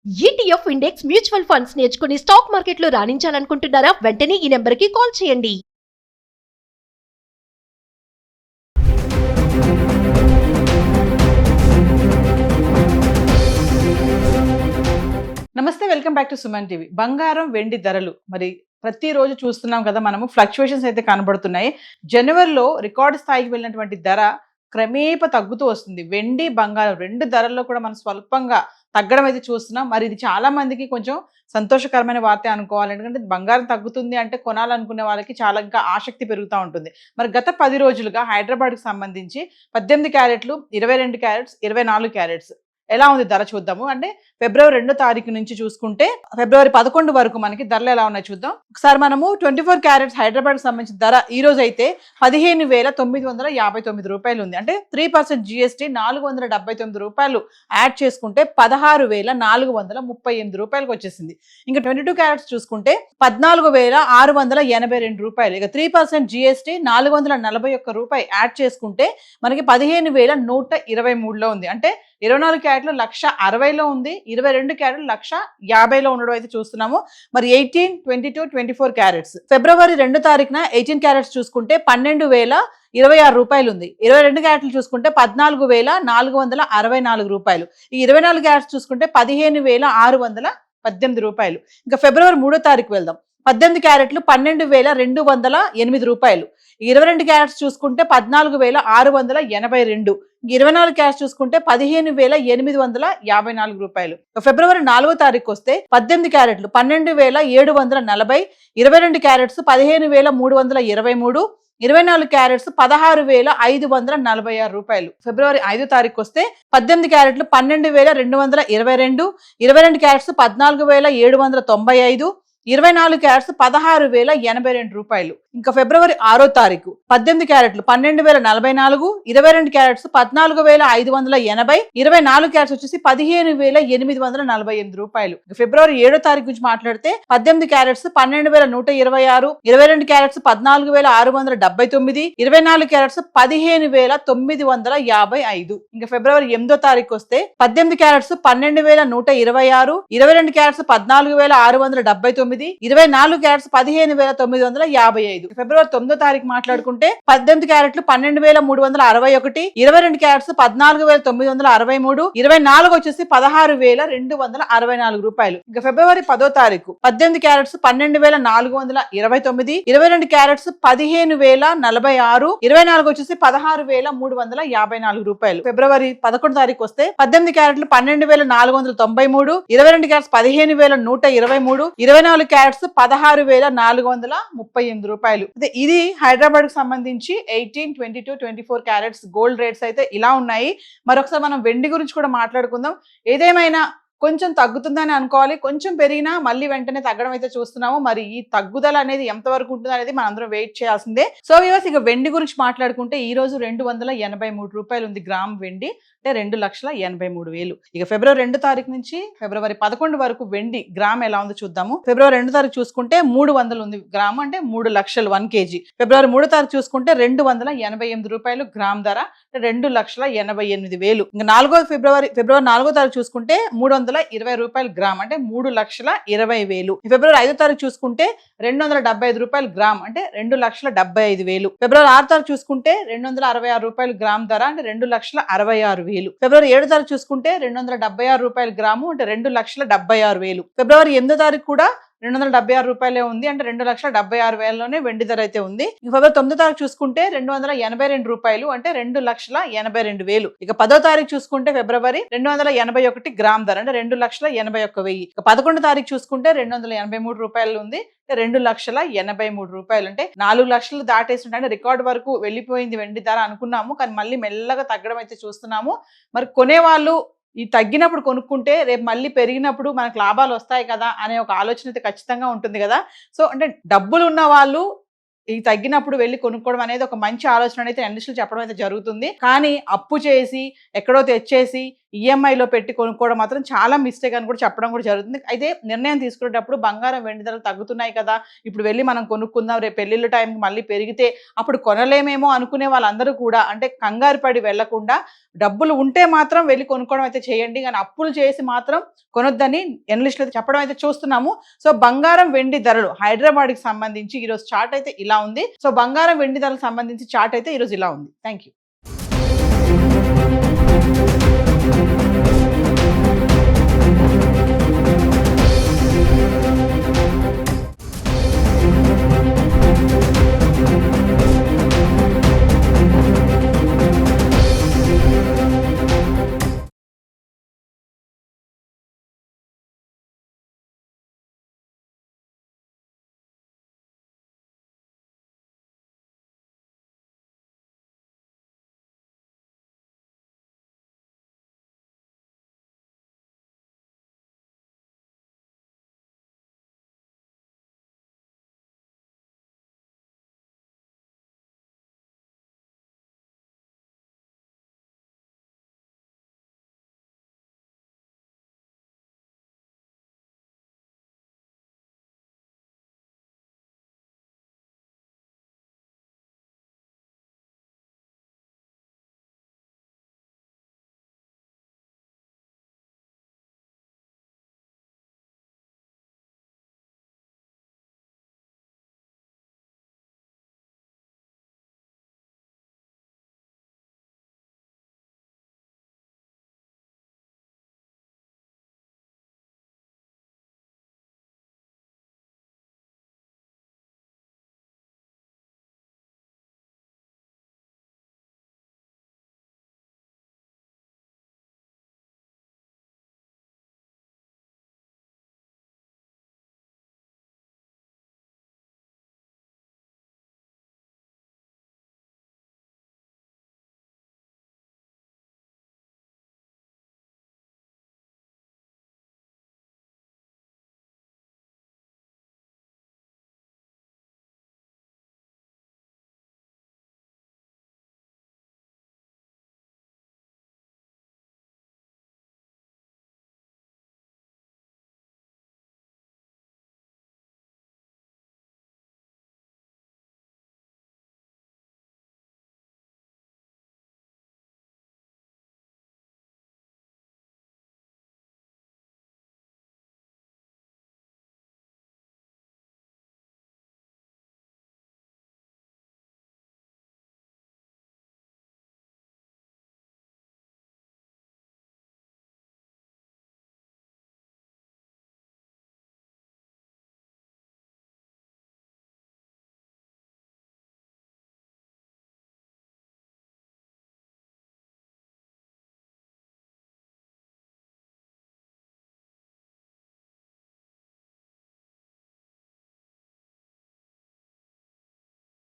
ETF index mutual funds నేర్చుకుని stock మార్కెట్లో రాణించాలనుకుంటున్నారా? వెంటనే ఈ నెంబర్కి కాల్ చేయండి. నమస్తే, welcome back to Suman TV. బంగారం వెండి ధరలు మరి ప్రతిరోజు చూస్తున్నాం కదా, మనము ఫ్లక్చువేషన్స్ అయితే కనబడుతున్నాయి. జనవరిలో రికార్డు స్థాయికి వెళ్ళినటువంటి ధర క్రమేప తగ్గుతూ వస్తుంది. వెండి బంగారం రెండు ధరల్లో కూడా మనం స్వల్పంగా తగ్గడం అయితే చూస్తున్నాం. మరి ఇది చాలా మందికి కొంచెం సంతోషకరమైన వార్త అనుకోవాలి. ఎందుకంటే బంగారం తగ్గుతుంది అంటే కొనాలనుకునే వాళ్ళకి చాలా ఇంకా ఆసక్తి పెరుగుతూ ఉంటుంది. మరి గత 10 రోజులుగా హైదరాబాద్కి సంబంధించి 18 క్యారెట్లు, 22 క్యారెట్స్, 24 క్యారెట్స్ ఎలా ఉంది ధర చూద్దాము. అంటే ఫిబ్రవరి 2వ తారీఖు నుంచి చూసుకుంటే ఫిబ్రవరి 11 వరకు మనకి ధరలు ఎలా ఉన్నాయి చూద్దాం. ఒకసారి మనము 24 క్యారెట్స్ హైదరాబాద్ సంబంధించిన ధర ఈ రోజు అయితే 15,959 రూపాయలు ఉంది. అంటే 3% GST 479 రూపాయలు యాడ్ చేసుకుంటే 16,438 రూపాయలకు వచ్చేసింది. ఇంకా 22 క్యారెట్స్ చూసుకుంటే 14,682 రూపాయలు. ఇక 3% GST 441 రూపాయలు యాడ్ చేసుకుంటే మనకి 15,123లో ఉంది. అంటే 24 క్యారెట్లు 1,60,000లో ఉంది, 22 క్యారెట్లు 1,50,000లో ఉండడం అయితే చూస్తున్నాము. మరి 18, 22, 24 క్యారెట్స్ ఫిబ్రవరి 2వ తారీఖున 18 క్యారెట్స్ చూసుకుంటే 12,026 రూపాయలు ఉంది. 22 క్యారెట్లు చూసుకుంటే 14,464 రూపాయలు. ఈ 24 క్యారెట్స్ చూసుకుంటే 15,618 రూపాయలు. ఇంకా ఫిబ్రవరి 3వ తారీఖు వెళ్దాం. 18 క్యారెట్లు 12,208 రూపాయలు. 22 క్యారెట్స్ చూసుకుంటే 14,682. 24 క్యారెట్స్ చూసుకుంటే 15,854 రూపాయలు. ఫిబ్రవరి 4వ తారీఖు వస్తే 18 క్యారెట్లు 12,740, 22 క్యారెట్స్ 15,323, 24 క్యారెట్స్ 16,546 రూపాయలు. ఫిబ్రవరి 5వ తారీఖు వస్తే 18 క్యారెట్లు 12,222, 22 క్యారెట్స్ 14,795, 24 క్యారెట్స్ 16,082 రూపాయలు. ఇంకా ఫిబ్రవరి 6వ తారీఖు 18 క్యారెట్లు 12,044, 22 క్యారెట్స్ 14,580, 24 క్యారెట్స్ వచ్చేసి 15,848 రూపాయలు. ఫిబ్రవరి 7వ తారీఖు గురించి మాట్లాడితే 18 క్యారెట్స్ 12,126, 22 క్యారెట్స్ 14,679, 24 క్యారెట్స్ 15,955. ఇంకా ఫిబ్రవరి 8వ తారీఖు వస్తే 18 క్యారెట్స్ 12,126, 22 క్యారెట్స్ 14,679, 24 క్యారెట్స్ 15,955. ఫిబ్రవరి 9వ తారీఖు మాట్లాడుకుంటే 18 క్యారెట్లు 12,361, 22 క్యారెట్స్ 14,963, 24 వచ్చేసి 16,264 రూపాయలు. ఇంకా ఫిబ్రవరి 10వ తారీఖు 18 క్యారెట్స్ 12,429, 22 క్యారెట్స్ 15,046, 24 వచ్చేసి 16,354 రూపాయలు. ఫిబ్రవరి 11వ తారీఖు వస్తే 18 క్యారెట్లు 12,493, 22 క్యారెట్స్ 15,123, 24 క్యారెట్స్ 16,438 రూపాయలు. ఇది హైదరాబాద్ కు సంబంధించి 18, 22, 24 క్యారెట్స్ గోల్డ్ రేట్స్ అయితే ఇలా ఉన్నాయి. మరొకసారి మనం వెండి గురించి కూడా మాట్లాడుకుందాం. ఏదేమైనా కొంచెం తగ్గుతుందని అనుకోవాలి. కొంచెం పెరిగినా మళ్ళీ వెంటనే తగ్గడం అయితే చూస్తున్నాము. మరి ఈ తగ్గుదల అనేది ఎంతవరకు ఉంటుంది అనేది మనందరం వెయిట్ చేయాల్సిందే. సో వ్యూవర్స్, ఇక వెండి గురించి మాట్లాడుకుంటే ఈ రోజు 283 రూపాయలు ఉంది గ్రామ్ వెండి. అంటే 2,83,000. ఇక ఫిబ్రవరి 2వ తారీఖు నుంచి ఫిబ్రవరి 11 వరకు వెండి గ్రామ్ ఎలా ఉందో చూద్దాము. ఫిబ్రవరి 2వ తారీఖు చూసుకుంటే 300 ఉంది గ్రామ్, అంటే 3 లక్షలు 1 kg. ఫిబ్రవరి 3వ తారీఖు చూసుకుంటే 288 రూపాయలు గ్రామ్ ధర, 2,88,000. ఇంకా ఫిబ్రవరి 4వ తారీఖు చూసుకుంటే 320 రూపాయలు గ్రామ్, అంటే 3,20,000. ఫిబ్రవరి 5వ తారీఖు చూసుకుంటే 275 రూపాయలు గ్రామ్, అంటే 2,75,000. ఫిబ్రవరి 6వ తారీఖు చూసుకుంటే 266 రూపాయలు గ్రామ్ ధర, అంటే 2,66,000. ఫిబ్రవరి 7వ తారీఖు చూసుకుంటే 276 రూపాయలు గ్రాము, అంటే 2,76,000. ఫిబ్రవరి 8వ తారీఖు కూడా 276 రూపాయలే ఉంది, అంటే 2,76,000లోనే వెండి ధర అయితే ఉంది. ఫిబ్రవరి 9వ తారీఖు చూసుకుంటే 282 రూపాయలు, అంటే 2,82,000. ఇక 10వ తారీఖు చూసుకుంటే ఫిబ్రవరి 281 గ్రామ్ ధర, అంటే 2,81,000. ఇక 11వ తారీఖు చూసుకుంటే 283 రూపాయలు ఉంది, 2,83,000 రూపాయలు. అంటే 4 లక్షలు దాటేస్తుంటే, అంటే రికార్డు వరకు వెళ్ళిపోయింది వెండి ధర అనుకున్నాము, కానీ మళ్ళీ మెల్లగా తగ్గడం అయితే చూస్తున్నాము. మరి కొనేవాళ్ళు ఈ తగ్గినప్పుడు కొనుక్కుంటే రేపు మళ్ళీ పెరిగినప్పుడు మనకు లాభాలు వస్తాయి కదా అనే ఒక ఆలోచన అయితే ఖచ్చితంగా ఉంటుంది కదా. సో అంటే డబ్బులు ఉన్న వాళ్ళు ఈ తగ్గినప్పుడు వెళ్ళి కొనుక్కోవడం అనేది ఒక మంచి ఆలోచన అయితే ఇండస్ట్రీలో చెప్పడం అయితే జరుగుతుంది. కానీ అప్పు చేసి ఎక్కడో తెచ్చేసి ఈఎంఐలో పెట్టి కొనుక్కోవడం మాత్రం చాలా మిస్టేక్ అని కూడా చెప్పడం కూడా జరుగుతుంది. అయితే నిర్ణయం తీసుకునేటప్పుడు బంగారం వెండి ధరలు తగ్గుతున్నాయి కదా, ఇప్పుడు వెళ్ళి మనం కొనుక్కుందాం, రేపు పెళ్ళిళ్ళ టైంకి మళ్ళీ పెరిగితే అప్పుడు కొనలేమేమో అనుకునే వాళ్ళందరూ కూడా అంటే కంగారు పడి వెళ్లకుండా డబ్బులు ఉంటే మాత్రం వెళ్ళి కొనుక్కోవడం అయితే చేయండి, కానీ అప్పులు చేసి మాత్రం కొనొద్దని ఎనలిస్టులు అయితే చెప్పడం అయితే చూస్తున్నాము. సో బంగారం వెండి ధరలు హైదరాబాద్కి సంబంధించి ఈరోజు చార్ట్ అయితే ఇలా ఉంది. సో బంగారం వెండి ధరలకు సంబంధించి చార్ట్ అయితే ఈరోజు ఇలా ఉంది. Thank you.